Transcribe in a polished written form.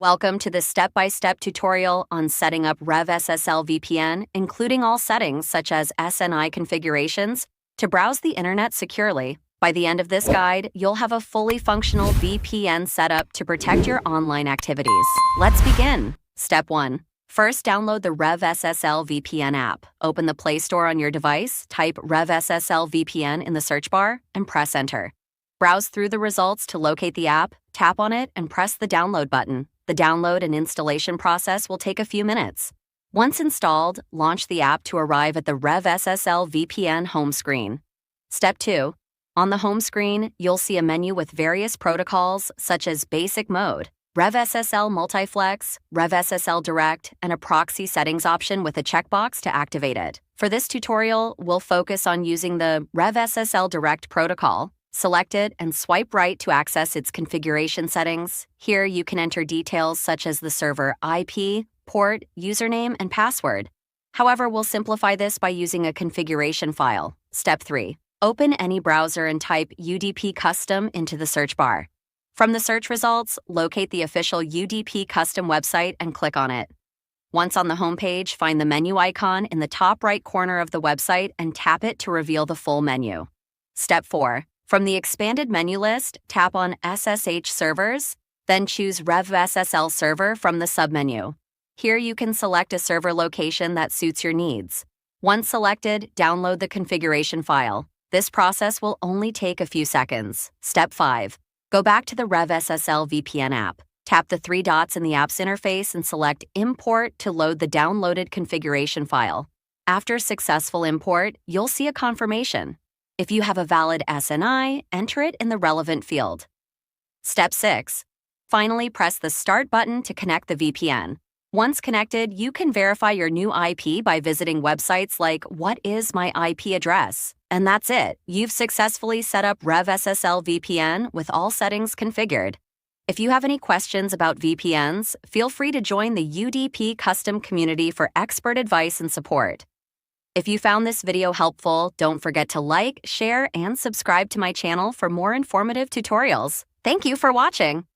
Welcome to the step-by-step tutorial on setting up RevSSL VPN, including all settings such as SNI configurations to browse the internet securely. By the end of this guide, you'll have a fully functional VPN setup to protect your online activities. Let's begin. Step 1. First, download the RevSSL VPN app. Open the Play Store on your device, type RevSSL VPN in the search bar, and press Enter. Browse through the results to locate the app, tap on it, and press the download button. The download and installation process will take a few minutes. Once installed, launch the app to arrive at the RevSSL VPN home screen. Step 2. On the home screen, you'll see a menu with various protocols such as Basic Mode, RevSSL Multiflex, RevSSL Direct, and a proxy settings option with a checkbox to activate it. For this tutorial, we'll focus on using the RevSSL Direct protocol. Select it and swipe right to access its configuration settings. Here you can enter details such as the server IP, port, username, and password. However, we'll simplify this by using a configuration file. Step 3. Open any browser and type UDP Custom into the search bar. From the search results, locate the official UDP Custom website and click on it. Once on the homepage, find the menu icon in the top right corner of the website and tap it to reveal the full menu. Step 4. From the expanded menu list, tap on SSH Servers, then choose RevSSL Server from the submenu. Here you can select a server location that suits your needs. Once selected, download the configuration file. This process will only take a few seconds. Step 5. Go back to the RevSSL VPN app. Tap the 3 dots in the app's interface and select Import to load the downloaded configuration file. After successful import, you'll see a confirmation. If you have a valid SNI, enter it in the relevant field. Step 6. Finally, press the Start button to connect the VPN. Once connected, you can verify your new IP by visiting websites like What is my IP address? And that's it. You've successfully set up RevSSL VPN with all settings configured. If you have any questions about VPNs, feel free to join the UDP Custom community for expert advice and support. If you found this video helpful, don't forget to like, share, and subscribe to my channel for more informative tutorials. Thank you for watching.